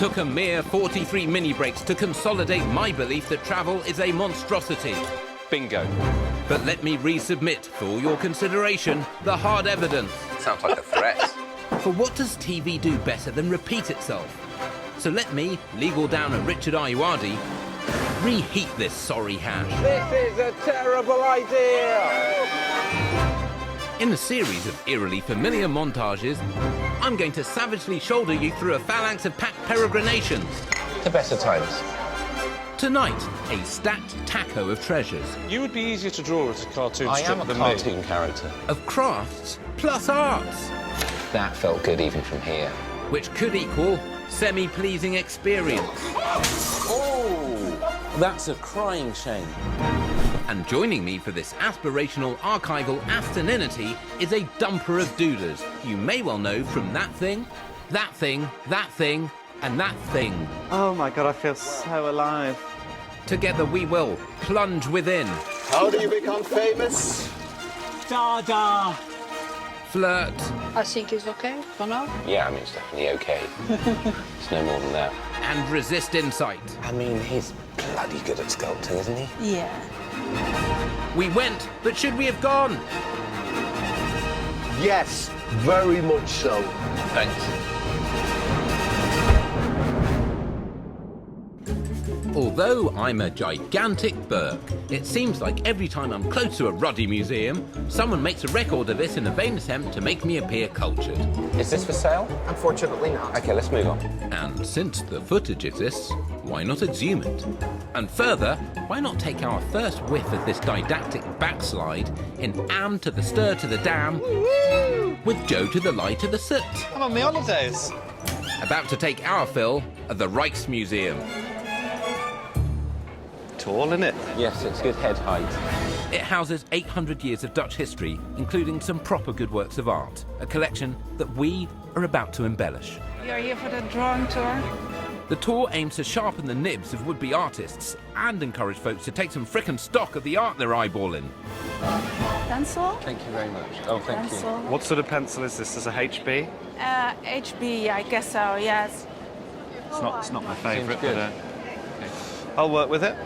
took a mere 43 mini-breaks to consolidate my belief that travel is a monstrosity. Bingo. But let me resubmit, for your consideration, the hard evidence. Sounds like a threat. For what does TV do better than repeat itself? So let me, legal downer Richard Ayoade, reheat this sorry hash. This is a terrible idea! In a series of eerily familiar montages, I'm going to savagely shoulder you through a phalanx of packed peregrinations. The better times. Tonight, a stacked taco of treasures. You would be easier to draw as a cartoon I strip am a than cartoon me. character. Of crafts plus arts, That felt good even from here. which could equal semi-pleasing experience. Oh, that's a crying shame. And joining me for this aspirational archival Astoninity is a dumper of dooders you may well know from that thing, that thing, that thing, and that thing. Oh my God, I feel so alive. Together we will plunge within, How do you become famous? Dada! flirt, I think it's okay for now. Yeah, I mean, it's definitely okay. It's no more than that. and resist insight. I mean, he's bloody good at sculpting, isn't he? Yeah. We went, but should we have gone? Yes, very much so. Thanks. Although I'm a gigantic Burke, it seems like every time I'm close to a ruddy museum, someone makes a record of it in a vain attempt to make me appear cultured. Is this for sale? Unfortunately not. Okay, let's move on. And since the footage exists, why not exhume it? And further, why not take our first whiff of this didactic backslide in Am to the stir to the dam, with Joe to the lie to the soot? I'm on my holidays. About to take our fill of the Rijksmuseum. Tall, innit? Yes, it's good head height. It houses 800 years of Dutch history, including some proper good works of art, a collection that we are about to embellish. You're here for the drawing tour? The tour aims to sharpen the nibs of would-be artists and encourage folks to take some frickin' stock of the art they're eyeballing. Pencil? Thank you very much. Oh, thank Pencil. What sort of pencil is this? Is a HB? HB, I guess so, yes. It's not my favourite, good. but I'll work with it.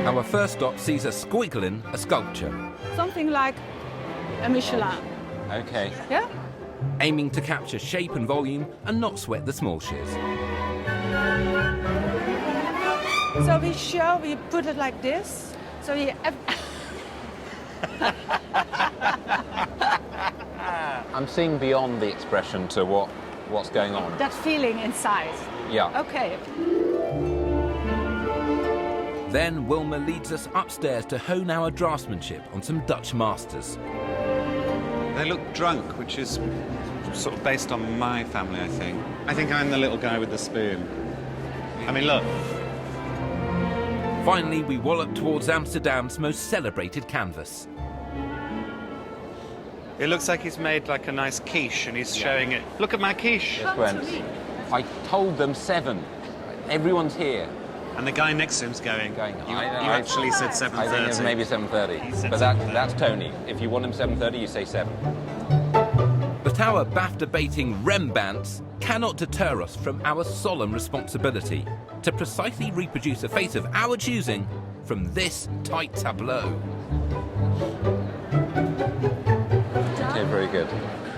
Our first stop sees us squiggling a sculpture, Something like a Michelin. you. Okay. Yeah? aiming to capture shape and volume and not sweat the small shiz. So we put it like this. So you I'm seeing beyond the expression to what's going on. that feeling inside. Yeah. Okay. Then Wilma leads us upstairs to hone our draftsmanship on some Dutch masters. They look drunk, which is sort of based on my family, I think. I think I'm the little guy with the spoon. I mean, look. Finally, we wallop towards Amsterdam's most celebrated canvas. It looks like he's made like a nice quiche and he's showing it. Look at my quiche. Yes, Brent. I told them 7. Everyone's here. And the guy next to him's going, you I actually said 7:30. I think it's maybe 7:30. said But 7:30. that's Tony. If you want him 7:30, you say 7. But our BAFTA-baiting Rembrandts cannot deter us from our solemn responsibility to precisely reproduce a face of our choosing from this tight tableau. Okay, very good.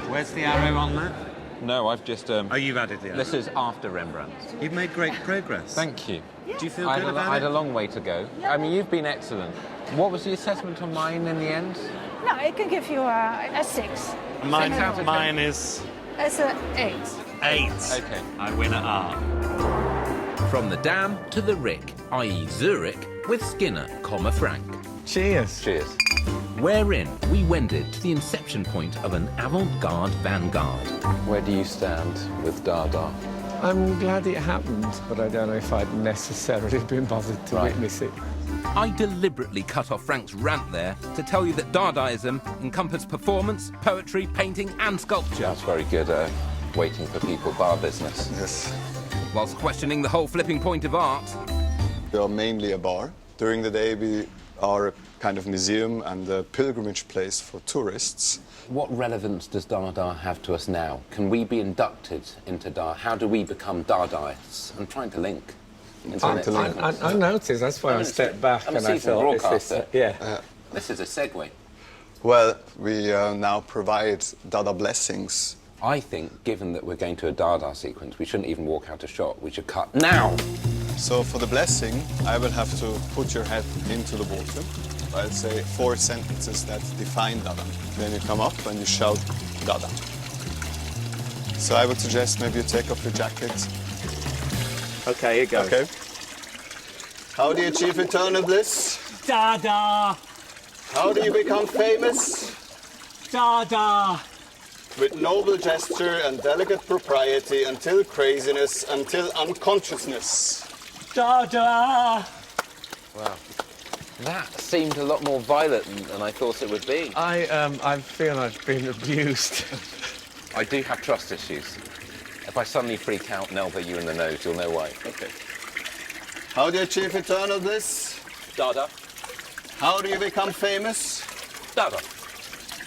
Where's the arrow on that? No, I've just... Oh, you've added the arrow. This is after Rembrandt. You've made great progress. Thank you. Do you feel I good had about I had it? a long way to go. I mean, you've been excellent. What was the assessment on mine in the end? No, I can give you a 6. Mine, 6 out of 10. mine is It's a 8. 8. Okay. I win at art. From the Dam to the Rick, i.e. Zurich, with Skinner, Frank. Cheers. Cheers. Wherein we wended to the inception point of an avant-garde vanguard. Where do you stand with Dada? I'm glad it happened, but I don't know if I'd necessarily been bothered to witness it. I deliberately cut off Frank's rant there to tell you that Dadaism encompassed performance, poetry, painting and sculpture, That's very good, waiting for people, bar business. Yes. whilst questioning the whole flipping point of art. We are mainly a bar. During the day we are kind of museum and a pilgrimage place for tourists. What relevance does Dada have to us now? Can we be inducted into Dada? How do we become Dadaists? I'm trying to link. I noticed, that's why I stepped back and I thought, This is a segue. Well, we now provide Dada blessings. I think, given that we're going to a Dada sequence, we shouldn't even walk out a shot. We should cut now. So for the blessing, I will have to put your head into the water. I'll say 4 sentences that define Dada. Then you come up and you shout Dada. So I would suggest maybe you take off your jacket. Okay, here goes. Okay. How do you achieve eternal bliss? Dada! How do you become famous? Dada! With noble gesture and delicate propriety until craziness, until unconsciousness. Dada! Wow. That seemed a lot more violent than I thought it would be. I feel I've been abused. I do have trust issues. If I suddenly freak out and elbow you in the nose, you'll know why. Okay. How do you achieve eternal bliss? Dada. How do you become famous? Dada.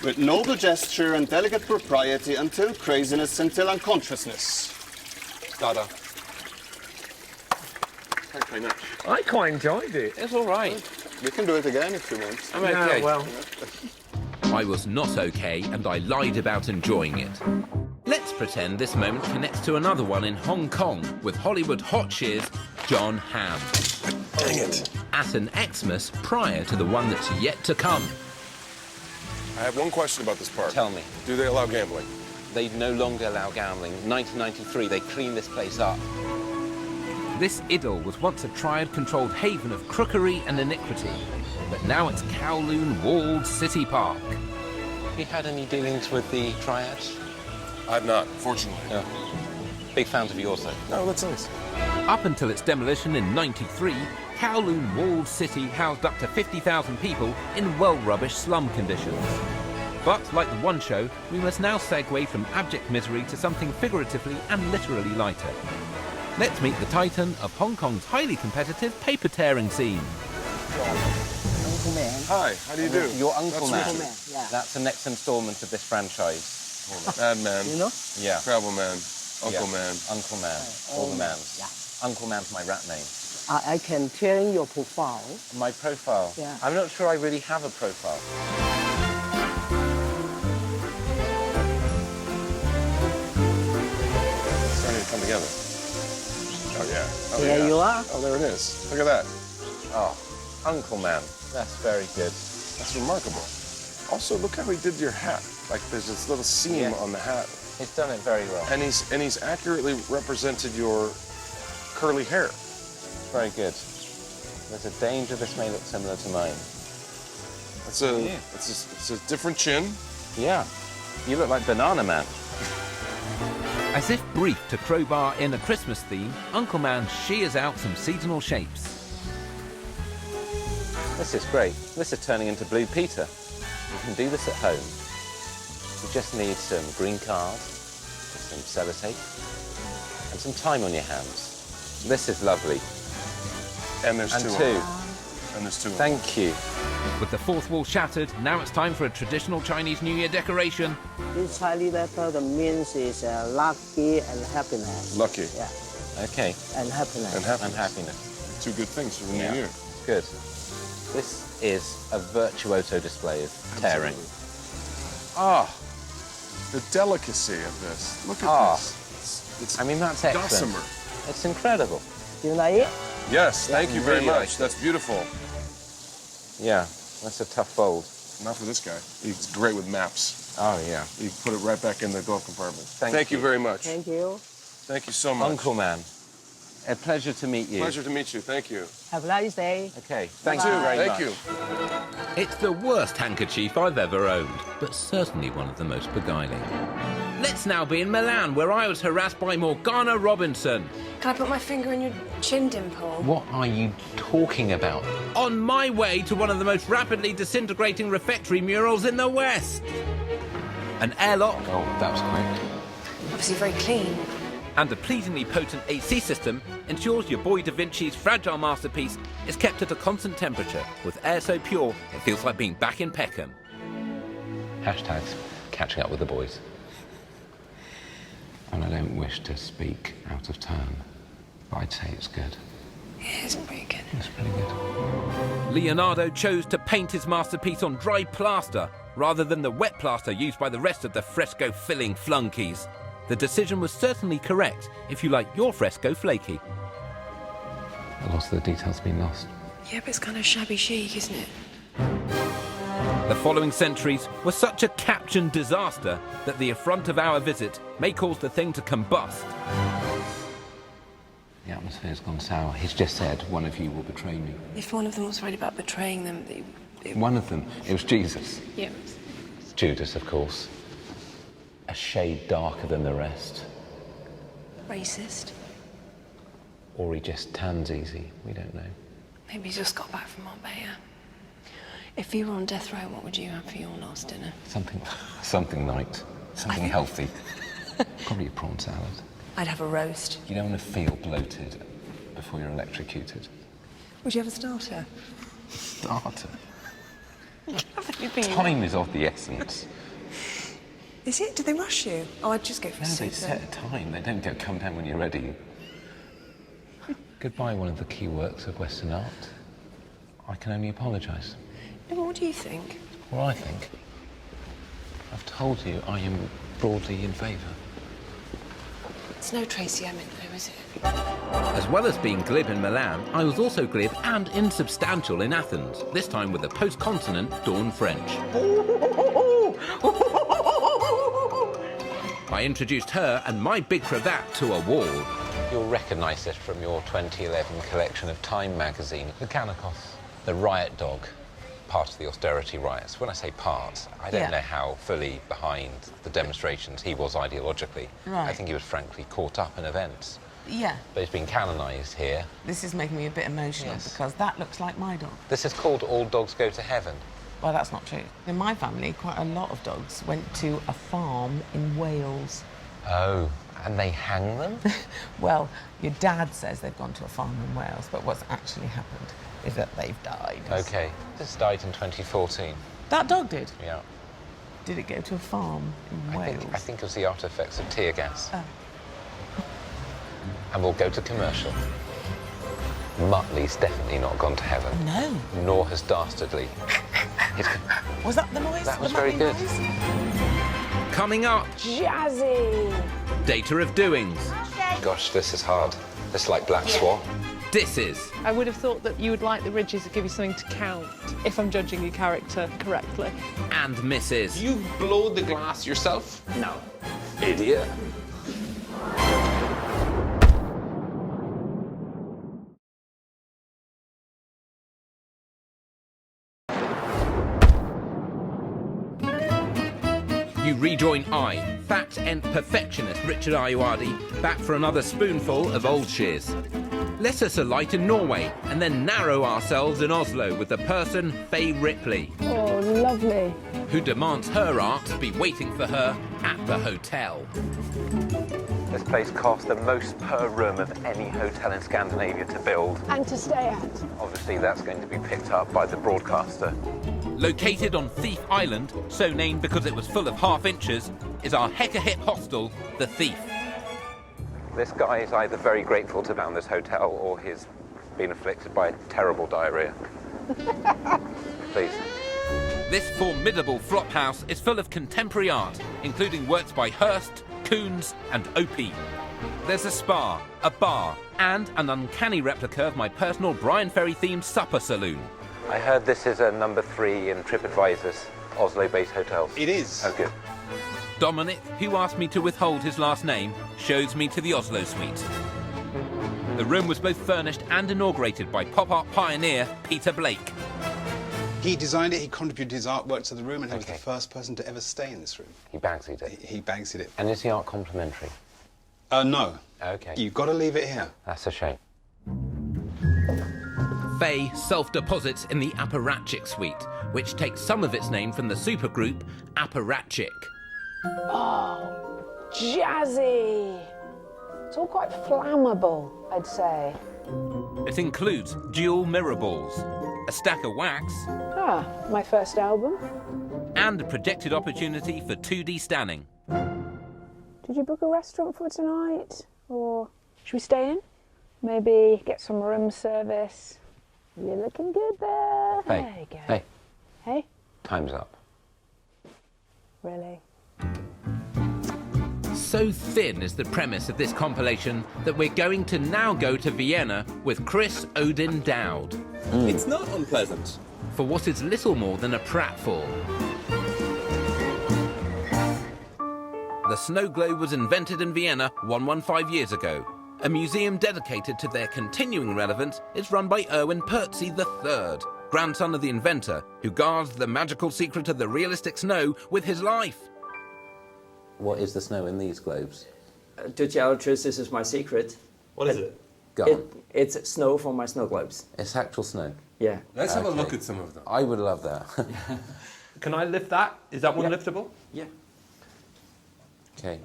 With noble gesture and delicate propriety until craziness, until unconsciousness. Dada. Thank you very much. I quite enjoyed it. It's all right. We can do it again if you want. I'm okay. Yeah, well, I was not okay, and I lied about enjoying it. Let's pretend this moment connects to another one in Hong Kong with Hollywood hotshiz John Hamm. Dang it. At an Xmas prior to the one that's yet to come. I have one question about this park. Tell me. Do they allow gambling? They no longer allow gambling. 1993, they cleaned this place up. This idyll was once a triad-controlled haven of crookery and iniquity, but now it's Kowloon walled city park. Have you had any dealings with the triads? I've not, fortunately. Yeah. Big fans of yours, though. No, that's nice. Up until its demolition in '93, Kowloon walled city housed up to 50,000 people in well-rubbish slum conditions. But, like the One Show, we must now segue from abject misery to something figuratively and literally lighter. Let's meet the titan of Hong Kong's highly competitive paper-tearing scene. Uncle Man. Hi, how do you do? Your Uncle Man. Uncle Man, yeah. That's the next instalment of this franchise. Madman. You know? Yeah. Travel Man. Uncle Yeah. Man. Uncle Man. All the mans. Yeah. Uncle Man's my rap name. I can tell your profile. My profile? Yeah. I'm not sure I really have a profile. It's starting to come together. Oh, yeah. Oh, There yeah. you are. Oh, there it is. Look at that. Oh, Uncle Man. That's very good. That's remarkable. Also, look how he did your hat. Like, there's this little seam Yeah. on the hat. He's done it very well. And he's accurately represented your curly hair. Very good. There's a danger this may look similar to mine. It's a different chin. Yeah. You look like Banana Man. As if briefed to crowbar in a Christmas theme, Uncle Man shears out some seasonal shapes. This is great. This is turning into Blue Peter. You can do this at home. You just need some green card, some sellotape, and some time on your hands. This is lovely. And there's And two. two. And there's two. Thank you. With the fourth wall shattered, now it's time for a traditional Chinese New Year decoration. This Chinese letter, the means is lucky and happiness. Lucky. Yeah, Okay. and happiness. And happiness. And happiness. Two good things for the Yeah. new year. Good. This is a virtuoso display of tearing. Ah, the delicacy of this. Look at Ah. this. It's I mean, that's excellent. gossamer. It's incredible. You like it? Yes, thank you very really much. like it. That's beautiful. Yeah, that's a tough fold. Not for this guy. He's great with maps. Oh, yeah. You can put it right back in the glove compartment. Thank you you. very much. Thank you. Thank you so much. Uncle Man, a pleasure to meet you. Pleasure to meet you. Thank you. Have a nice day. Okay, thank you Bye. very Thank much. you. It's the worst handkerchief I've ever owned, but certainly one of the most beguiling. Let's now be in Milan, where I was harassed by Morgana Robinson. Can I put my finger in your chin dimple? What are you talking about? On my way to one of the most rapidly disintegrating refectory murals in the West. An airlock. Oh, that was quick. Obviously very clean. And the pleasingly potent AC system ensures your boy Da Vinci's fragile masterpiece is kept at a constant temperature, with air so pure it feels like being back in Peckham. Hashtags catching up with the boys. And I don't wish to speak out of turn, but I'd say it's good. It isn't very good. It's pretty good. Leonardo chose to paint his masterpiece on dry plaster rather than the wet plaster used by the rest of the fresco-filling flunkies. The decision was certainly correct if you like your fresco flaky. A lot of the details been lost. Yeah, but it's kind of shabby chic, isn't it? The following centuries were such a captioned disaster that the affront of our visit may cause the thing to combust. The atmosphere's gone sour. He's just said one of you will betray me. If one of them was worried about betraying them, One of them. It was Jesus. Yeah. Judas, of course. A shade darker than the rest. Racist. Or he just tans easy. We don't know. Maybe he just got back from Marbella. If you were on death row, what would you have for your last dinner? Something light. Something healthy. Probably a prawn salad. I'd have a roast. You don't want to feel bloated before you're electrocuted. Would you have a starter? Starter? Haven't you been? Time is of the essence. Is it? Do they rush you? Oh, I'd just go for No, soup they set a time. They don't go come down when you're ready. Goodbye, one of the key works of Western art. I can only apologise. No, what do you think? Well, I think. I've told you I am broadly in favour. It's no Tracy Emin, though, is it? As well as being glib in Milan, I was also glib and insubstantial in Athens, this time with a post-continent Dawn French. I introduced her and my big cravat to a wall. You'll recognise this from your 2011 collection of Time magazine. The Kanakos, the riot dog, part of the austerity riots. When I say part, I don't know how fully behind the demonstrations he was ideologically. Right. I think he was frankly caught up in events. Yeah. But he's been canonised here. This is making me a bit emotional because that looks like my dog. This is called All Dogs Go to Heaven. Well, that's not true. In my family, quite a lot of dogs went to a farm in Wales. Oh, and they hang them? Well, your dad says they've gone to a farm in Wales, but what's actually happened is that they've died. OK. This died in 2014. That dog did? Yeah. Did it go to a farm in Wales? I think it was the artefacts of tear gas. Oh. And we'll go to commercial. Muttley's definitely not gone to heaven. No. Nor has Dastardly. Was that the noise? That was very good. Noise? Coming up. Jazzy. Data of doings. Gosh, this is hard. This is like Black Swan. This is. I would have thought that you would like the ridges to give you something to count, if I'm judging your character correctly. And Mrs. You blowed the glass yourself? No. Idiot. You rejoin I, fact and perfectionist Richard Ayoade, back for another spoonful of old shiz. Let us alight in Norway and then narrow ourselves in Oslo with the person Faye Ripley. Oh, lovely. Who demands her art to be waiting for her at the hotel. This place cost the most per room of any hotel in Scandinavia to build. And to stay at. Obviously that's going to be picked up by the broadcaster. Located on Thief Island, so named because it was full of half-inches, is our hecka-hip hostel, The Thief. This guy is either very grateful to found this hotel or he's been afflicted by a terrible diarrhea. Please. This formidable flop house is full of contemporary art, including works by Hirst, Koons and Opie. There's a spa, a bar, and an uncanny replica of my personal Brian Ferry-themed supper saloon. I heard this is a number 3 in TripAdvisor's Oslo-based hotels. It is. Oh, good. Dominic, who asked me to withhold his last name, shows me to the Oslo suite. The room was both furnished and inaugurated by pop art pioneer Peter Blake. He designed it, he contributed his artwork to the room, and he was the first person to ever stay in this room. He Bagsy'd it? He Bagsy'd it. And is the art complimentary? No. OK. You've got to leave it here. That's a shame. Faye self-deposits in the Apparatchik suite, which takes some of its name from the supergroup Apparatchik. Oh, jazzy. It's all quite flammable, I'd say. It includes dual mirror balls, a stack of wax, My first album. and a projected opportunity for 2D standing. Did you book a restaurant for tonight? Or should we stay in? Maybe get some room service. You're looking good there. Hey, There you go. hey, Hey? time's up. Really? So thin is the premise of this compilation that we're going to now go to Vienna with Chris Odin Dowd. It's not unpleasant. For what is little more than a pratfall. The snow globe was invented in Vienna 115 years ago. A museum dedicated to their continuing relevance is run by Erwin Pertzy III, grandson of the inventor, who guards the magical secret of the realistic snow with his life. What is the snow in these globes? To tell the truth, this is my secret. What is it? Go on. It's snow from my snow globes. It's actual snow. Yeah. Let's have a Okay. look at some of them. I would love that. Can I lift that? Is that one Yeah. liftable? Yeah. Okay.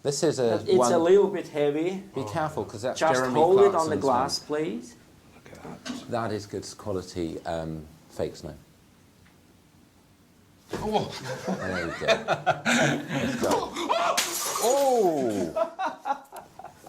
This is a It's one... a little bit heavy. Be careful, because that's Just Jeremy hold it on the Clarkson's glass, one. please. That is good quality fake snow. Oh. There you go. Let's go. Oh!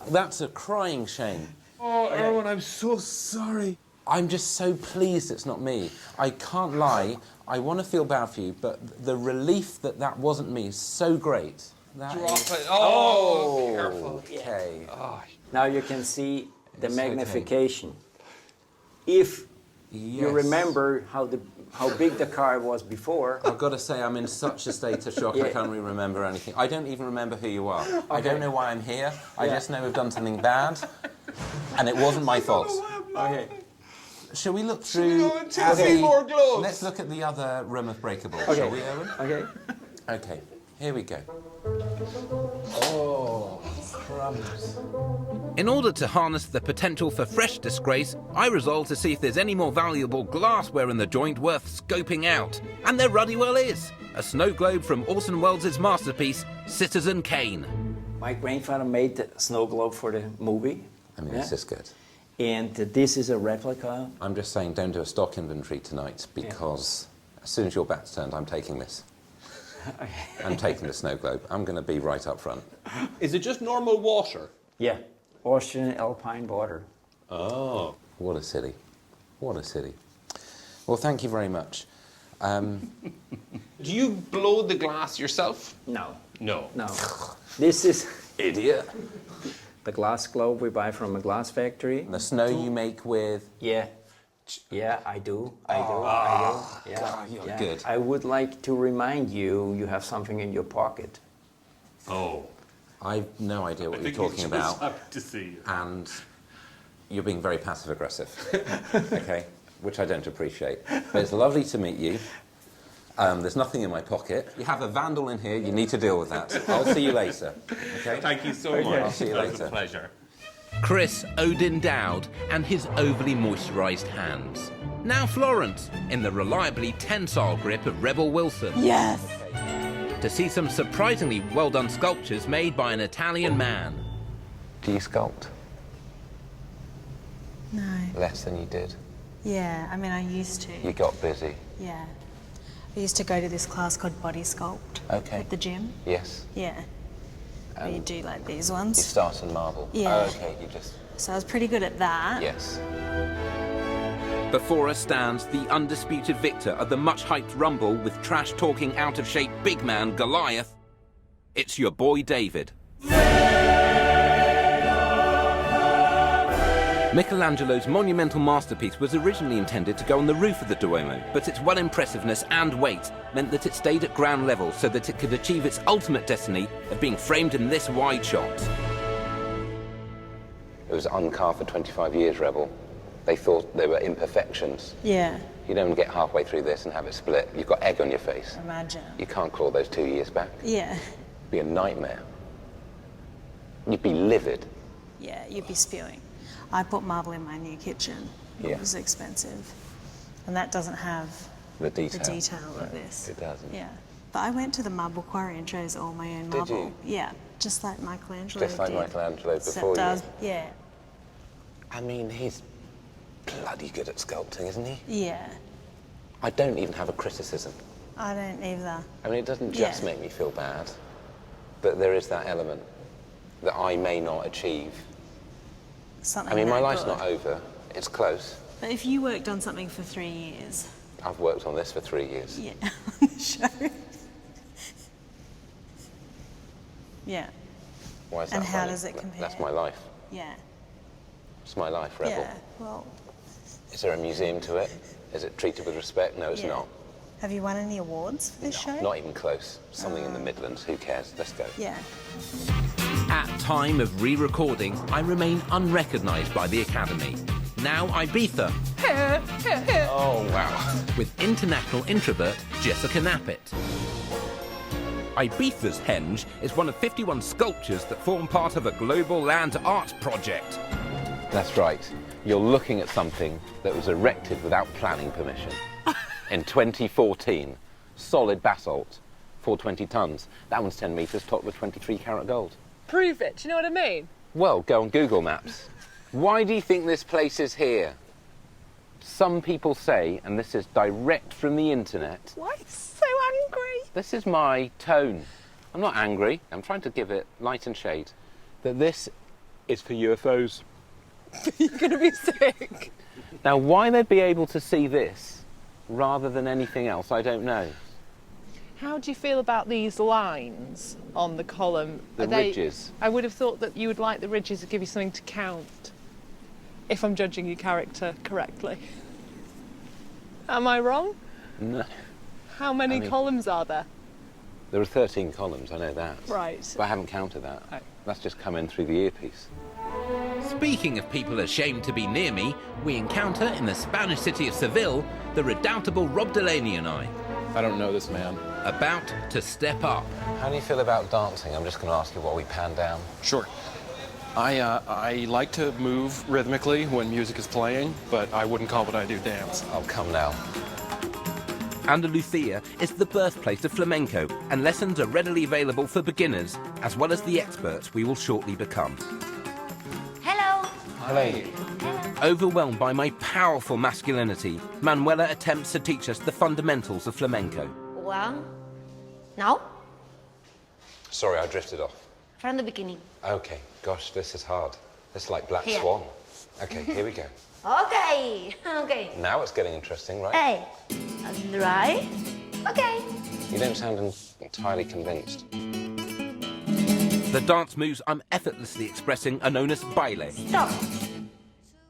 That's a crying shame. Oh, Erwin, I'm so sorry. I'm just so pleased it's not me. I can't lie, I want to feel bad for you, but the relief that that wasn't me is so great. That Drop is- it. Oh, careful. Okay. Oh, Now you can see the It's magnification. If you Yes. remember how big the car was before. I've got to say, I'm in such a state of shock, I can't really remember anything. I don't even remember who you are. I don't know why I'm here. I just know we've done something bad, and it wasn't my fault. Okay. Shall we look through... more gloves? Let's look at the other room of breakables, Okay. shall we, Owen? Okay. Okay, here we go. Oh, crumbs. In order to harness the potential for fresh disgrace, I resolved to see if there's any more valuable glassware in the joint worth scoping out. And there ruddy well is. A snow globe from Orson Welles' masterpiece, Citizen Kane. My grandfather made the snow globe for the movie. I mean, this is good. And this is a replica. I'm just saying, don't do a stock inventory tonight, because as soon as your back's turned, I'm taking this. I'm taking the snow globe. I'm going to be right up front. is it just normal water? Yeah. Austrian alpine water. Oh. What a city. What a city. Well, thank you very much. Do you blow the glass yourself? No. No. No. This is Idiot. the glass globe we buy from a glass factory. The snow you make with... Yeah. Yeah, I do. I do. Yeah. God, you're yeah. good. I would like to remind you, you have something in your pocket. Oh. I've no idea what you're talking about. Happy to see you. And you're being very passive-aggressive, okay, which I don't appreciate. But it's lovely to meet you. There's nothing in my pocket. You have a vandal in here, you need to deal with that. I'll see you later, okay? Thank you so much. I'll see you That was later. a pleasure. Chris Odin Dowd and his overly moisturised hands. Now Florence, in the reliably tensile grip of Rebel Wilson. Yes. To see some surprisingly well-done sculptures made by an Italian man. Do you sculpt? No. Less than you did. Yeah, I mean, I used to. You got busy. Yeah. I used to go to this class called Body Sculpt. Okay. At the gym. Yes. Yeah. Where you do like these You ones. start in marble. Yeah. Oh, okay, you just... So I was pretty good at that. Yes. Before us stands the undisputed victor of the much-hyped rumble with trash-talking out-of-shape big man Goliath. It's your boy David. Michelangelo's monumental masterpiece was originally intended to go on the roof of the Duomo, but its one impressiveness and weight meant that it stayed at ground level so that it could achieve its ultimate destiny of being framed in this wide shot. It was uncarved for 25 years, Rebel. They thought there were imperfections. Yeah. You don't get halfway through this and have it split. You've got egg on your face. Imagine. You can't claw those 2 years back. Yeah. It'd be a nightmare. You'd be livid. Yeah, you'd be spewing. I put marble in my new kitchen. Yeah. It was expensive. And that doesn't have The detail. of this. It doesn't. Yeah. But I went to the marble quarry and chose all my own Did marble. you? Yeah. Just like Michelangelo Just like did. Michelangelo before Except, you. yeah. I mean, he's bloody good at sculpting, isn't he? Yeah. I don't even have a criticism. I don't either. I mean, it doesn't just make me feel bad, but there is that element that I may not achieve. Something I mean, my that life's good. not over. It's close. But if you worked on something for 3 years. I've worked on this for 3 years. Yeah, on the show. Yeah. Why is And that how funny? does it compare? That's my life. Yeah. It's my life, Rebel. Yeah, well, Is there a museum to it? Is it treated with respect? No, it's Yeah. not. have you won any awards for this show? Not even close. Something in the Midlands. Who cares? Let's go. Yeah. At time of re-recording, I remain unrecognised by the Academy. Now Ibiza. Oh, wow. With international introvert Jessica Nappet. Ibiza's henge is one of 51 sculptures that form part of a global land art project. That's right. You're looking at something that was erected without planning permission. In 2014, solid basalt, 420 tons. That one's 10 metres, topped with 23 karat gold. Prove it, do you know what I mean? Well, go on Google Maps. Why do you think this place is here? Some people say, and this is direct from the internet, Why so angry? this is my tone. I'm not angry, I'm trying to give it light and shade. That this is for UFOs. You're going to be sick. Now, why they'd be able to see this rather than anything else, I don't know. How do you feel about these lines on the column? The Are they- ridges. I would have thought that you would like the ridges to give you something to count, if I'm judging your character correctly. Am I wrong? No. How many I mean- columns are there? There are 13 columns, I know that. Right. But I haven't counted that. That's just come in through the earpiece. Speaking of people ashamed to be near me, we encounter in the Spanish city of Seville the redoubtable Rob Delaney and I. I don't know this man. About to step up. How do you feel about dancing? I'm just going to ask you while we pan down. Sure. I like to move rhythmically when music is playing, but I wouldn't call what I do dance. Oh, come now. Andalusia is the birthplace of flamenco, and lessons are readily available for beginners, as well as the experts we will shortly become. Hello. Hello. Overwhelmed by my powerful masculinity, Manuela attempts to teach us the fundamentals of flamenco. 1. Now, Sorry, I drifted off. from the beginning. Okay, gosh, this is hard. This is like Black Here. Swan. Okay, here we go. Okay. Okay. Now it's getting interesting, right? Hey. And right. Okay. You don't sound entirely convinced. The dance moves I'm effortlessly expressing are known as baile, Stop.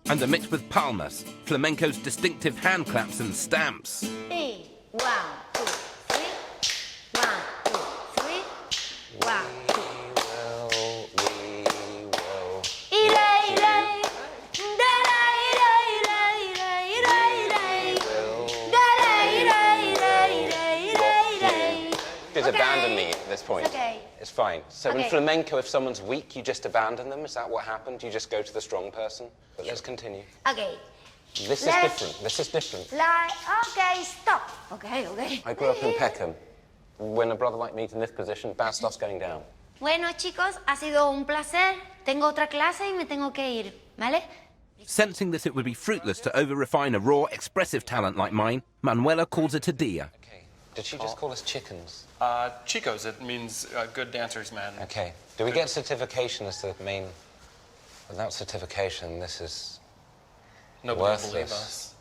and are mixed with palmas, flamenco's distinctive hand claps and stamps. 1, 2, 3. 1, 2, 3. 1, 2. Just abandon me at this point. It's okay. It's fine. So in Okay. flamenco, if someone's weak, you just abandon them? Is that what happened? You just go to the strong person? But let's continue. Okay. This is Let's different. This is different. Fly. Okay, stop. Okay, okay. I grew up in Peckham. When a brother like me's in this position, bad stuff's going down. Bueno, chicos, ha sido un placer. Tengo otra clase y me tengo que ir. ¿Vale? Sensing that it would be fruitless to over-refine a raw, expressive talent like mine, Manuela calls it a dia. Did she just call us chickens? Chicos, it means good dancers, man. Okay. Do we get certification as the main... Without certification, this is Nobody will believe worthless. us.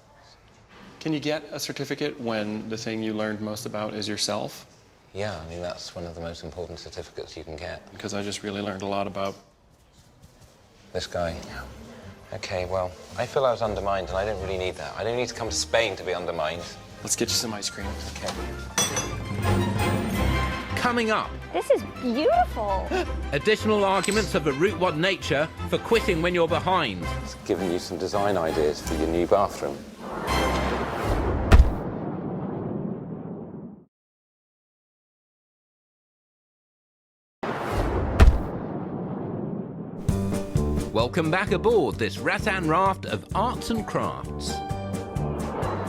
Can you get a certificate when the thing you learned most about is yourself? Yeah, I mean, that's one of the most important certificates you can get. Because I just really learned a lot about... This guy. Okay, well, I feel I was undermined, and I don't really need that. I don't need to come to Spain to be undermined. Let's get you some ice cream. Okay. Coming up, This is beautiful. additional arguments of a Route 1 nature for quitting when you're behind. It's giving you some design ideas for your new bathroom. Welcome back aboard this rattan raft of arts and crafts.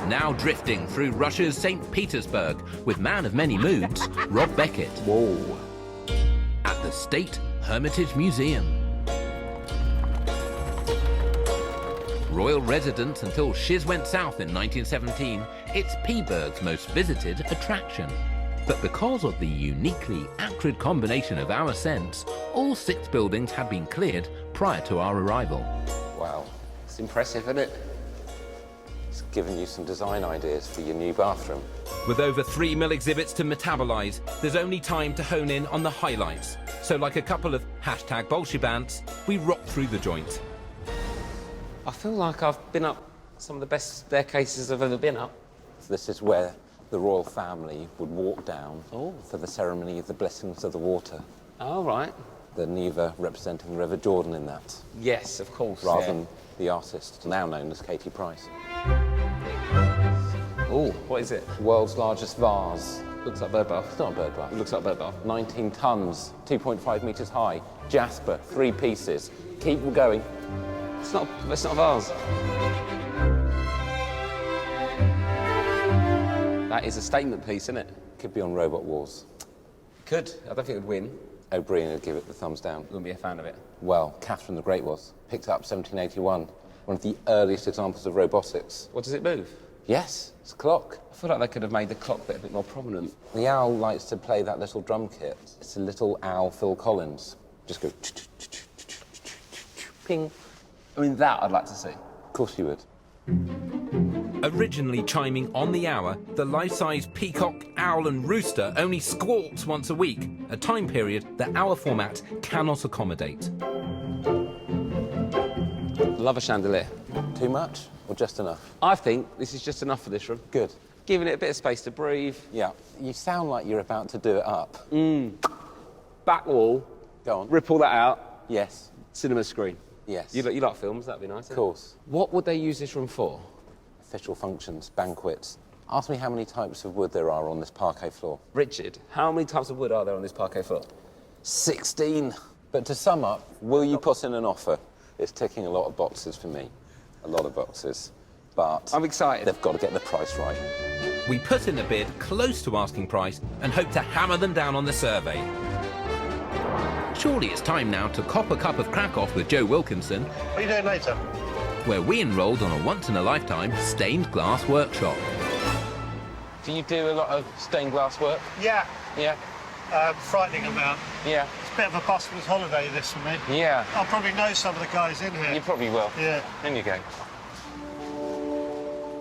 Now drifting through Russia's St. Petersburg with man of many moods, Rob Beckett. Whoa. At the State Hermitage Museum. Royal residence until shiz went south in 1917, it's Petersburg's most visited attraction. But because of the uniquely acrid combination of our scents, all 6 buildings had been cleared prior to our arrival. Wow, it's impressive, isn't it? It's given you some design ideas for your new bathroom. With over 3 mil exhibits to metabolise, there's only time to hone in on the highlights. So like a couple of #Bolshevants, we rock through the joint. I feel like I've been up some of the best staircases I've ever been up. This is where the royal family would walk down for the ceremony of the blessings of the water. Oh, right. The Neva representing the River Jordan in that. Yes, of course. Rather than the artist, now known as Katie Price. Oh, what is it? World's largest vase. Looks like bird bath. It's not a bird bath. It looks like bird bath. 19 tons, 2.5 metres high. Jasper, 3 pieces. Keep going. It's not a vase. That is a statement piece, isn't it? Could be on Robot Wars. Could. I don't think it would win. O'Brien would give it the thumbs down. Wouldn't be a fan of it. Well, Catherine the Great was. Picked it up 1781. One of the earliest examples of robotics. What, does it move? Yes, it's a clock. I feel like they could have made the clock bit a bit more prominent. The owl likes to play that little drum kit. It's a little owl Phil Collins. Just go... Ping. I mean, that I'd like to see. Of course you would. Originally chiming on the hour, the life-size peacock, owl and rooster only squawks once a week, a time period that our format cannot accommodate. Love a chandelier. Too much or just enough? I think this is just enough for this room. Good. Giving it a bit of space to breathe. Yeah. You sound like you're about to do it up. Back wall. Go on. Rip all that out. Yes. Cinema screen. Yes. You like films, that'd be nice. Of course. What would they use this room for? Official functions, banquets. Ask me how many types of wood there are on this parquet floor. Richard, how many types of wood are there on this parquet floor? 16. But to sum up, will you put in an offer? It's ticking a lot of boxes for me. A lot of boxes. But I'm excited. They've got to get the price right. We put in a bid close to asking price and hope to hammer them down on the survey. Surely it's time now to cop a cup of crack-off with Joe Wilkinson. What are you doing later? Where we enrolled on a once-in-a-lifetime stained glass workshop. Do you do a lot of stained glass work? Yeah. Yeah. Frightening amount. Yeah. It's a bit of a busman's holiday, this, for me. Yeah. I'll probably know some of the guys in here. You probably will. Yeah. In you go.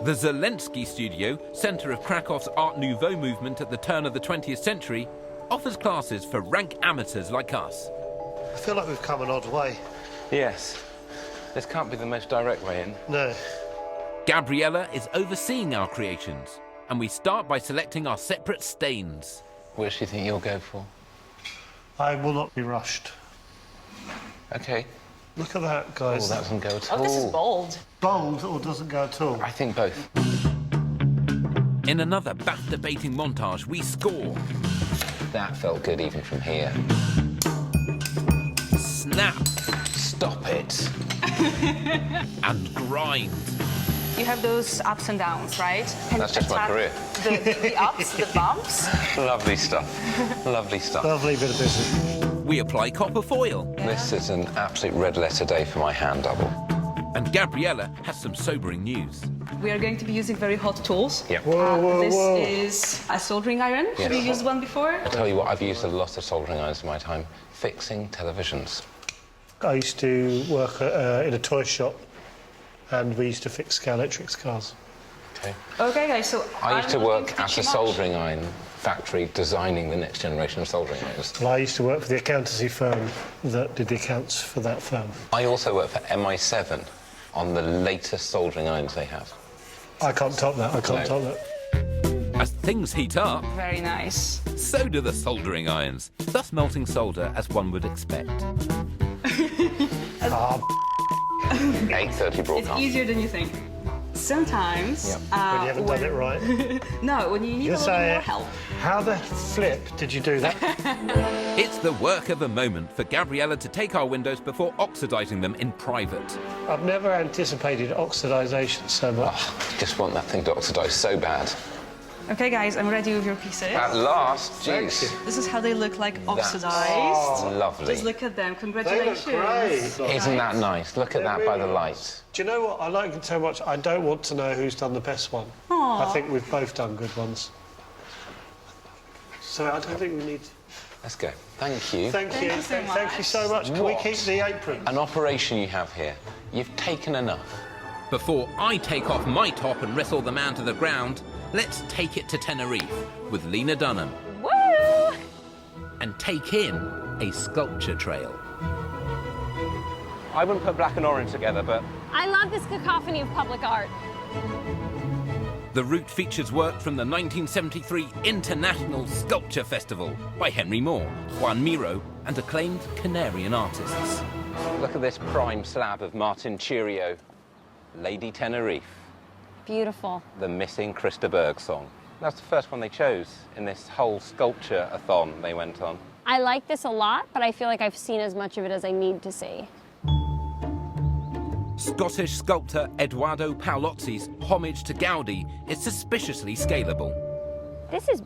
The Zelensky Studio, centre of Krakow's Art Nouveau movement at the turn of the 20th century, offers classes for rank amateurs like us. I feel like we've come an odd way. Yes. This can't be the most direct way in. No. Gabriella is overseeing our creations, and we start by selecting our separate stains. Which do you think you'll go for? I will not be rushed. OK. Look at that, guys. Oh, that doesn't go at all. Oh, this is bold. Bold or doesn't go at all? I think both. In another BAFTA-baiting montage, we score. That felt good even from here. Snap. Stop it. And grind. You have those ups and downs, right? And That's just my career. The ups, the bumps. Lovely stuff. Lovely stuff. Lovely bit of business. We apply copper foil. This is an absolute red letter day for my hand double. And Gabriella has some sobering news. We are going to be using very hot tools. Yep. This is a soldering iron. Yes. Have you used one before? I'll tell you what, I've used a lot of soldering irons in my time, fixing televisions. I used to work in a toy shop, and we used to fix Scalextric cars. Okay. Okay, guys, so I used to work at a soldering iron factory designing the next generation of soldering irons. Well, I used to work for the accountancy firm that did the accounts for that firm. I also work for MI7 on the latest soldering irons they have. I can't top that, I can't top that. As things heat up, very nice. So do the soldering irons, thus melting solder as one would expect. 8:30 broadcast. It's easier than you think. Sometimes... Yep. When you haven't done it right. No, when you need a little more help. How the flip did you do that? It's the work of a moment for Gabriella to take our windows before oxidising them in private. I've never anticipated oxidisation so much. Oh, I just want that thing to oxidise so bad. Okay, guys, I'm ready with your pieces. At last, jeez. This is how they look like oxidized. Lovely. Just look at them. Congratulations. They look great. Isn't that nice? Look at that by the light. Do you know what? I like it so much, I don't want to know who's done the best one. Aww. I think we've both done good ones. So I don't think we need... Let's go. Thank you. Thank you so much. Can we keep the apron? An operation you have here. You've taken enough. Before I take off my top and wrestle the man to the ground, let's take it to Tenerife with Lena Dunham. Woo! And take in a sculpture trail. I wouldn't put black and orange together, but... I love this cacophony of public art. The route features work from the 1973 International Sculpture Festival by Henry Moore, Juan Miro, and acclaimed Canarian artists. Look at this prime slab of Martin Churio, Lady Tenerife. Beautiful. The missing Christa Berg song. That's the first one they chose in this whole sculpture-a-thon they went on. I like this a lot, but I feel like I've seen as much of it as I need to see. Scottish sculptor Edoardo Paolozzi's homage to Gaudi is suspiciously scalable. This is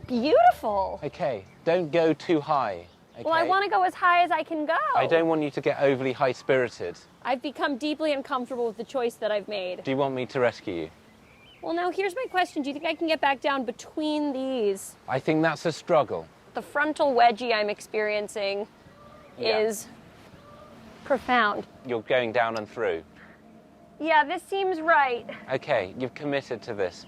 beautiful. Okay, don't go too high. Okay? Well, I want to go as high as I can go. I don't want you to get overly high-spirited. I've become deeply uncomfortable with the choice that I've made. Do you want me to rescue you? Well, now, here's my question. Do you think I can get back down between these? I think that's a struggle. The frontal wedgie I'm experiencing is profound. You're going down and through. Yeah, this seems right. Okay, you've committed to this.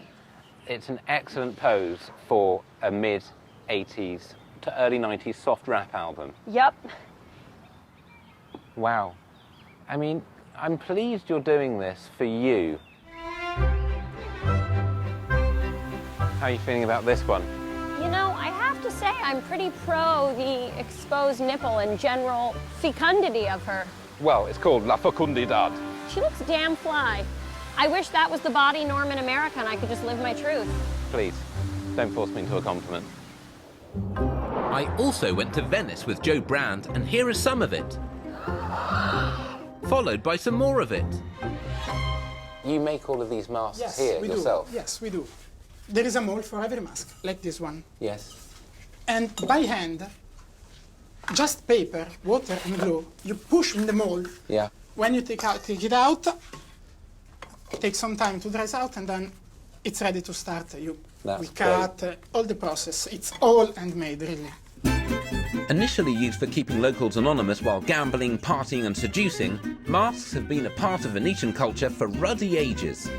It's an excellent pose for a mid-80s to early 90s soft rap album. Yep. Wow. I mean, I'm pleased you're doing this for you. How are you feeling about this one? You know, I have to say I'm pretty pro the exposed nipple and general fecundity of her. Well, it's called La Fecundidad. She looks damn fly. I wish that was the body norm in America and I could just live my truth. Please, don't force me into a compliment. I also went to Venice with Joe Brand, and here is some of it. Followed by some more of it. You make all of these masks Yes, here we yourself? do. Yes, we do. There is a mold for every mask, like this one. Yes. And by hand, just paper, water and glue, you push in the mold. Yeah. When you take it out, it takes some time to dry out, and then it's ready to start. We cut all the process. It's all handmade, really. Initially used for keeping locals anonymous while gambling, partying and seducing, masks have been a part of Venetian culture for ruddy ages.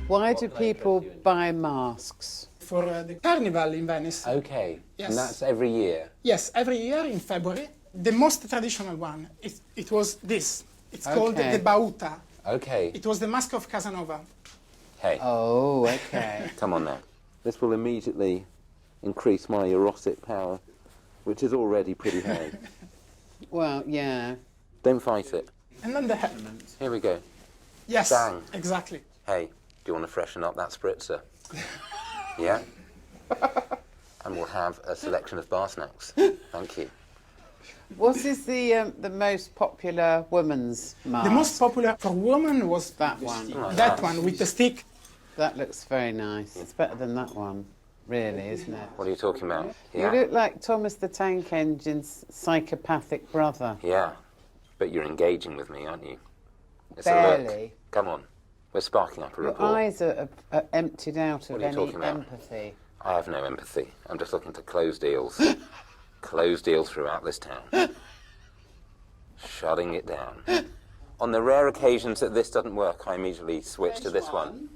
Why do people buy masks? For the carnival in Venice. Okay, Yes. and that's every year? Yes, every year in February. The most traditional one, it was this. It's called the Bauta. Okay. It was the mask of Casanova. Hey. Oh, okay. Come on now. This will immediately increase my erotic power, which is already pretty high. Well, yeah. Don't fight it. And then the head. Here we go. Yes, Bang. exactly. Hey, do you want to freshen up that spritzer? Yeah? And we'll have a selection of bar snacks. Thank you. What is the most popular woman's mask? The most popular for women was that one. That one with the stick. That looks very nice. It's better than that one, really, isn't it? What are you talking about? You look like Thomas the Tank Engine's psychopathic brother. Yeah, but you're engaging with me, aren't you? It's Barely. A look. Come on, we're sparking up a Your rapport. eyes are emptied out of What are you any talking about? empathy. I have no empathy. I'm just looking to close deals. Close deals throughout this town. Shutting it down. On the rare occasions that this doesn't work, I immediately switch to this one.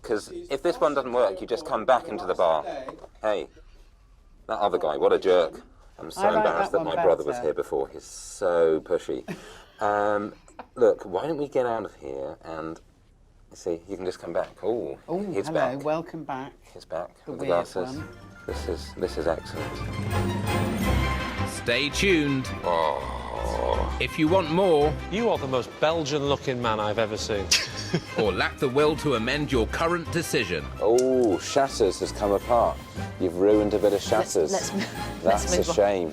Because if this one doesn't work, you just come back into the bar. Hey, that other guy, what a jerk. I'm so embarrassed that my brother was here before. He's so pushy. Look, why don't we get out of here and... See, you can just come back. Oh, he's hello, back. welcome back. He's back The with the weird glasses. one. This is excellent. Stay tuned. Oh. If you want more... You are the most Belgian-looking man I've ever seen. or lack the will to amend your current decision. Oh, Chasseurs has come apart. You've ruined a bit of Chasseurs. That's a shame.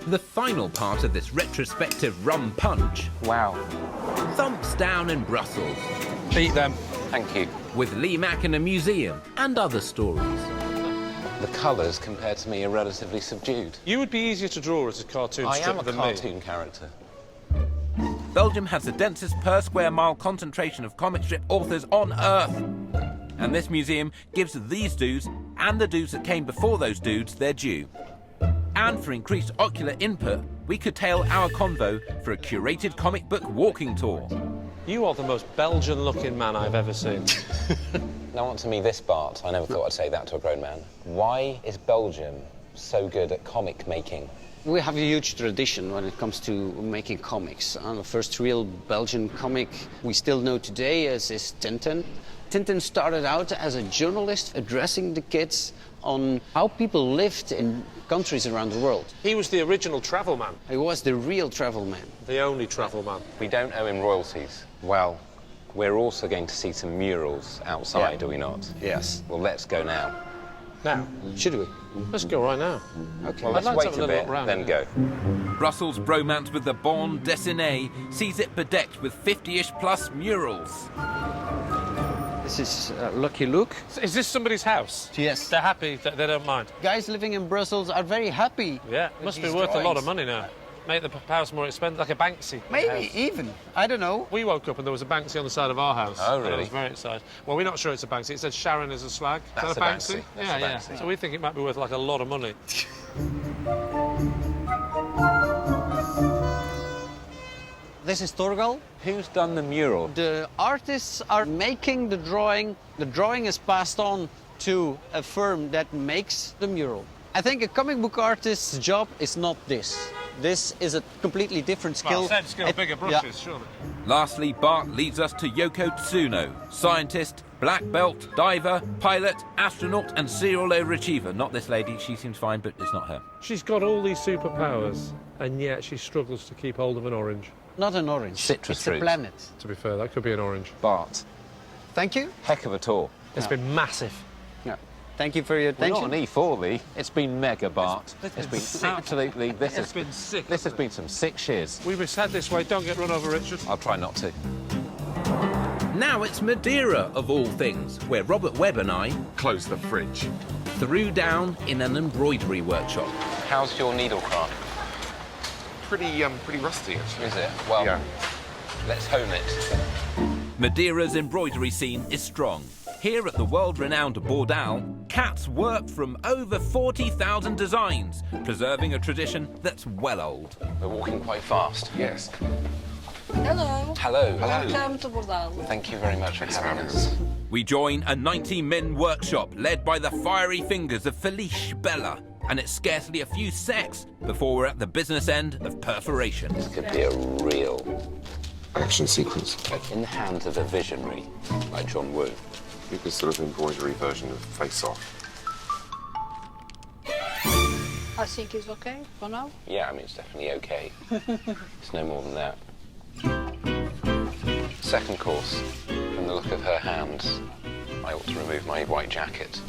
The final part of this retrospective rum punch, wow, thumps down in Brussels. Beat them. Thank you. With Lee Mack in a museum and other stories. The colours, compared to me, are relatively subdued. You would be easier to draw as a cartoon I strip am a than cartoon character. Belgium has the densest per square mile concentration of comic strip authors on Earth. And this museum gives these dudes, and the dudes that came before those dudes, their due. And for increased ocular input, we could tail our convo for a curated comic book walking tour. You are the most Belgian-looking man I've ever seen. Now on to me this, Bart. I never thought I'd say that to a grown man. Why is Belgium so good at comic making? We have a huge tradition when it comes to making comics. The first real Belgian comic we still know today is Tintin. Tintin started out as a journalist addressing the kids on how people lived in countries around the world. He was the original travel man. He was the real travel man. The only travel man. We don't owe him royalties. Well, we're also going to see some murals outside, Yeah. are we not? Yes. Well, let's go now. Now, should we? Let's go right now. Okay. Well, let's I'd like to wait have a a little bit, look round then it. go. Brussels' bromance with the bande dessinée sees it bedecked with 50-ish plus murals. This is Lucky Luke. Is this somebody's house? Yes. They're happy, they don't mind. Guys living in Brussels are very happy. Yeah, with must be these worth a lot drawings. of money now. Make the house more expensive, like a Banksy. Maybe house. even. I don't know. We woke up and there was a Banksy on the side of our house. Oh, And I really? was very excited. Well, we're not sure it's a Banksy. It said Sharon is a slag. That's is that a a Banksy? Banksy. That's Yeah, a yeah. Banksy. So we think it might be worth like a lot of money. This is Torgal. Who's done the mural? The artists are making the drawing. The drawing is passed on to a firm that makes the mural. I think a comic book artist's job is not this. This is a completely different skill. Well, same skill, bigger brushes, surely. Lastly, Bart leads us to Yoko Tsuno, scientist, black belt, diver, pilot, astronaut, and serial overachiever. Not this lady, she seems fine, but it's not her. She's got all these superpowers, and yet she struggles to keep hold of an orange. Not an orange. Citrus it's fruit. a planet. To be fair, that could be an orange. Bart. Thank you. Heck of a tour. It's been massive. Yeah. Thank you for your We're attention. not an E4, Lee. It's been mega, Bart. It's been sick. absolutely... It's been sick. This has been some sick shiz. We must head this way. Don't get run over, Richard. I'll try not to. Now it's Madeira, of all things, where Robert Webb and I Close the fridge. threw down in an embroidery workshop. How's your needlecraft? Pretty rusty, actually. Is it? Well, Yeah. let's hone it. Madeira's embroidery scene is strong. Here at the world-renowned Bordal, cats work from over 40,000 designs, preserving a tradition that's well old. We're walking quite fast. Yes. Hello. Hello. Welcome to Bordal. Thank you very much for having us. We join a 90-men workshop led by the fiery fingers of Felice Bella, and it's scarcely a few secs before we're at the business end of perforation. This could be a real Action sequence. like in the hands of a visionary like John Woo. You can sort of embroidery version of Face Off. I think it's okay for now. Yeah, I mean, it's definitely okay. It's no more than that. Second course, from the look of her hands, I ought to remove my white jacket.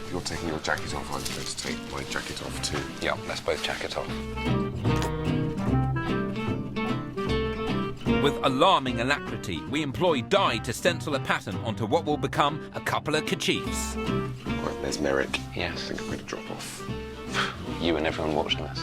If you're taking your jacket off, I'm going to take my jacket off too. Yeah, let's both jacket off. With alarming alacrity, we employ dye to stencil a pattern onto what will become a couple of kerchiefs. Quite mesmeric. Yes. I think I'm going to drop off. You and everyone watching us.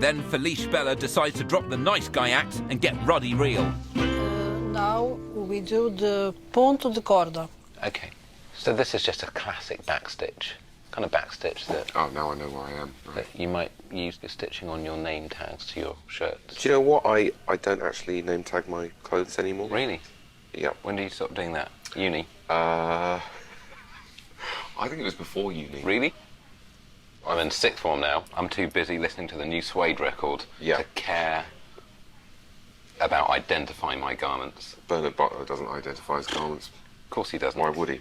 Then Felice Bella decides to drop the nice guy act and get ruddy real. Now we do the ponto de corda. Okay. So this is just a classic backstitch. Kind of backstitch that... Oh, now I know where I am. That you might use the stitching on your name tags to your shirts. Do you know what? I don't actually name tag my clothes anymore. Really? Yep. When did you stop doing that? Uni? I think it was before uni. Really? I'm in sixth form now. I'm too busy listening to the new Suede record to care about identifying my garments. Bernard Butler doesn't identify his garments. Of course he doesn't. Why would he?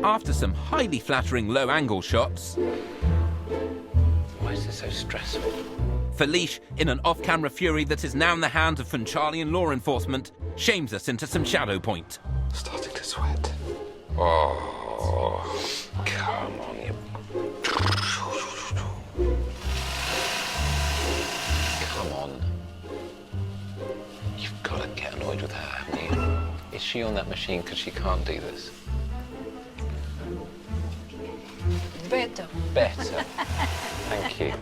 After some highly flattering low-angle shots... Why is this so stressful? Felice, in an off-camera fury that is now in the hands of Funchalian law enforcement, shames us into some shadow point. Starting to sweat. Oh, come on, you... with her, haven't you? Is she on that machine because she can't do this? Better. Better. Thank you.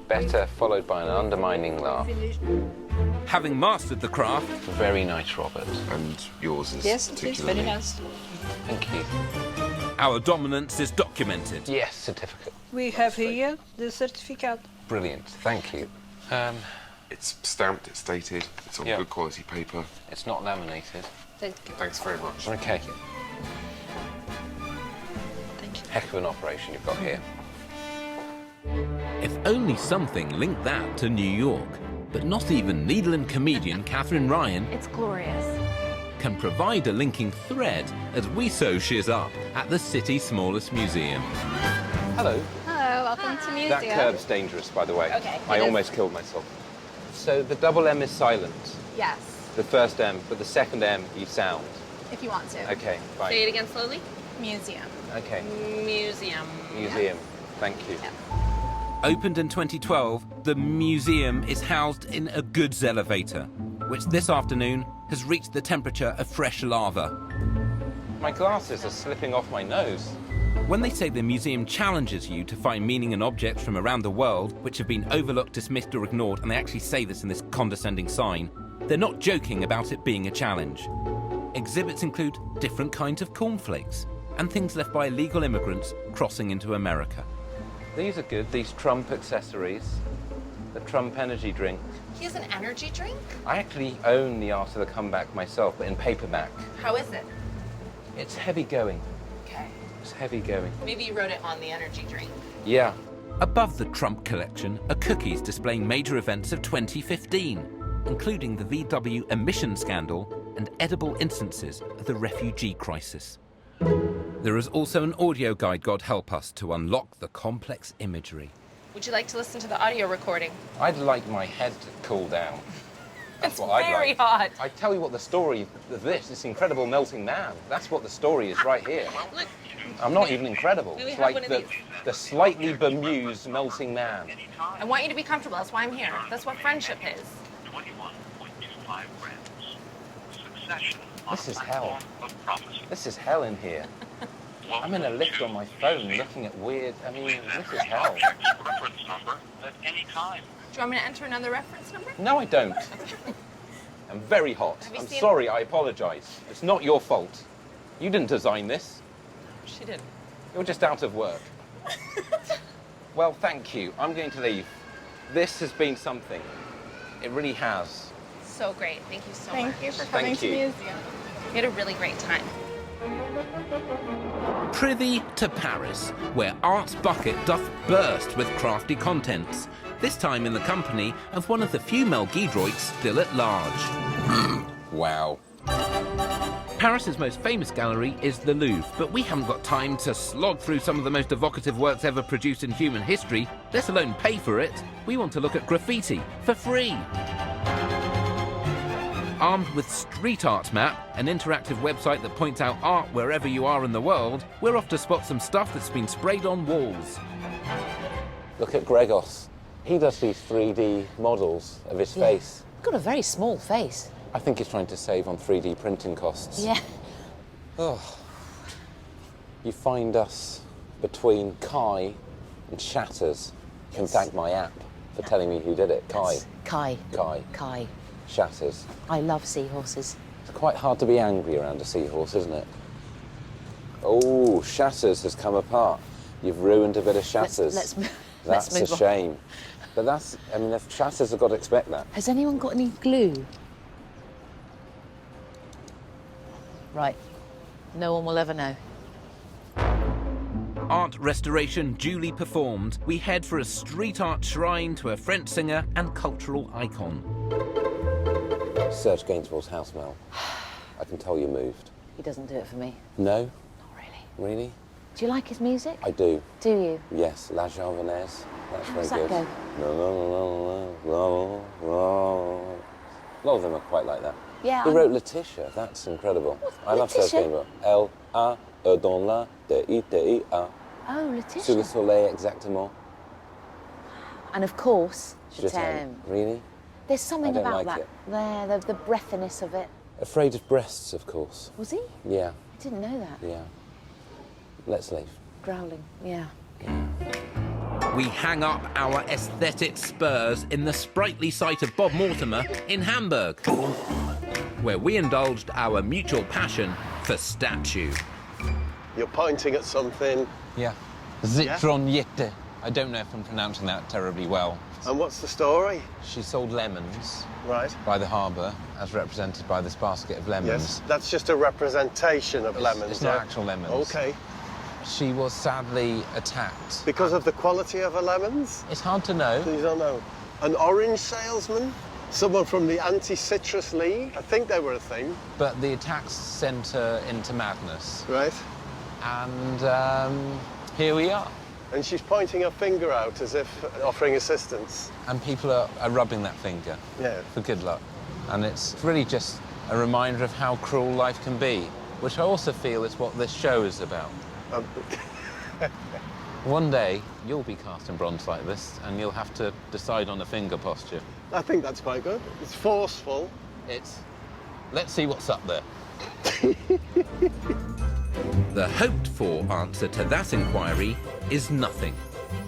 Better, followed by an undermining laugh. Having mastered the craft... Very nice, Robert. And yours is Yes, it is very nice. Thank you. Our dominance is documented. Yes, certificate. We have here the certificate. Brilliant, thank you. It's stamped, it's dated, it's on good quality paper. It's not laminated. Thank you. Thanks very much. Okay. Thank you. Heck of an operation you've got here. If only something linked that to New York. But not even needle and comedian Catherine Ryan It's glorious. can provide a linking thread as we sew shiz up at the city's smallest museum. Hello. Hello, welcome to museum. That curve's dangerous, by the way. Okay, I it is. almost killed myself. So the double M is silent. Yes, The first M, but the second M you sound. if you want to. Okay, fine. Say it again slowly. Museum. Okay. Museum. Museum. Thank you. Opened in 2012, the museum is housed in a goods elevator, which this afternoon has reached the temperature of fresh lava. My glasses are slipping off my nose. When they say the museum challenges you to find meaning in objects from around the world which have been overlooked, dismissed or ignored, and they actually say this in this condescending sign, they're not joking about it being a challenge. Exhibits include different kinds of cornflakes and things left by illegal immigrants crossing into America. These are good, these Trump accessories. The Trump energy drink. He has an energy drink? I actually own the Art of the Comeback myself, but in paperback. How is it? It's heavy going. Okay. It's heavy going. Maybe you wrote it on the energy drink. Yeah. Above the Trump collection are cookies displaying major events of 2015, including the VW emission scandal and edible instances of the refugee crisis. There is also an audio guide, God help us, to unlock the complex imagery. Would you like to listen to the audio recording? I'd like my head to cool down. That's It's what I'd very like. hot. I tell you what the story of this incredible melting man. That's what the story is right here. Look. I'm not even incredible. May we It's have like one of the slightly bemused melting man. I want you to be comfortable. That's why I'm here. That's what friendship is. 21.25 grams. Succession This is hell. of prophecy. This is hell in here. I'm in a lift on my phone looking at weird... I mean, this is hell. Reference number at any time. Do you want me to enter another reference number? No, I don't. I'm very hot. Have you I'm seen- sorry, I apologise. It's not your fault. You didn't design this. She did. You're just out of work. Well, thank you. I'm going to leave. This has been something. It really has. So great. Thank you so much. Thank you for coming Thank to the you. museum. We had a really great time. Prithee to Paris, where art's bucket doth burst with crafty contents, this time in the company of one of the few Melgidroids still at large. Wow. Paris's most famous gallery is the Louvre, but we haven't got time to slog through some of the most evocative works ever produced in human history, let alone pay for it. We want to look at graffiti for free. Armed with Street Art Map, an interactive website that points out art wherever you are in the world, we're off to spot some stuff that's been sprayed on walls. Look at Gregos. He does these 3D models of his face. Got a very small face. I think he's trying to save on 3D printing costs. Yeah. Oh. You find us between Kai and Shatters. You can thank my app for telling me who did it. Kai. Kai. Kai. Kai. Shatters. I love seahorses. It's quite hard to be angry around a seahorse, isn't it? Oh, Shatters has come apart. You've ruined a bit of Shatters. Let's move That's a on. shame. But that's, I mean, the Shatters have got to expect that. Has anyone got any glue? Right. No one will ever know. Art restoration duly performed, we head for a street art shrine to a French singer and cultural icon. Serge Gainsbourg's house, Mel. I can tell you moved. He doesn't do it for me. No? Not really. Really? Do you like his music? I do. Do you? Yes, La Javanaise. That's How does very that good. go? A lot of them are quite like that. Yeah. He wrote Letitia. That's incredible. I love Serge Letitia? Gainsbourg. L-A, E dans la, D-I-T-I-A. Oh, Letitia. Sous le soleil, exactement. And of course, Je t'aime. t'aime. Really? There's something I don't about like that it. there, the breathiness of it. Afraid of breasts, of course. Was he? Yeah, I didn't know that. yeah. Let's leave. Growling, yeah. We hang up our aesthetic spurs in the sprightly sight of Bob Mortimer in Hamburg, where we indulged our mutual passion for statue. You're pointing at something. Yeah. Zitronjette. I don't know if I'm pronouncing that terribly well. And what's the story? She sold lemons. Right. By the harbour, as represented by this basket of lemons. Yes, that's just a representation of lemons. It's not right? actual lemons. Okay. She was sadly attacked. Because of the quality of her lemons? It's hard to know. You don't know. An orange salesman? Someone from the Anti-Citrus League? I think they were a thing. But the attacks sent her into madness. Right. And here we are. And she's pointing her finger out as if offering assistance. And people are rubbing that finger. Yeah. For good luck. And it's really just a reminder of how cruel life can be, which I also feel is what this show is about. One day, you'll be cast in bronze like this, and you'll have to decide on a finger posture. I think that's quite good. It's forceful. Let's see what's up there. The hoped-for answer to that inquiry is nothing,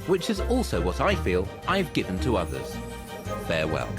which is also what I feel I've given to others. Farewell.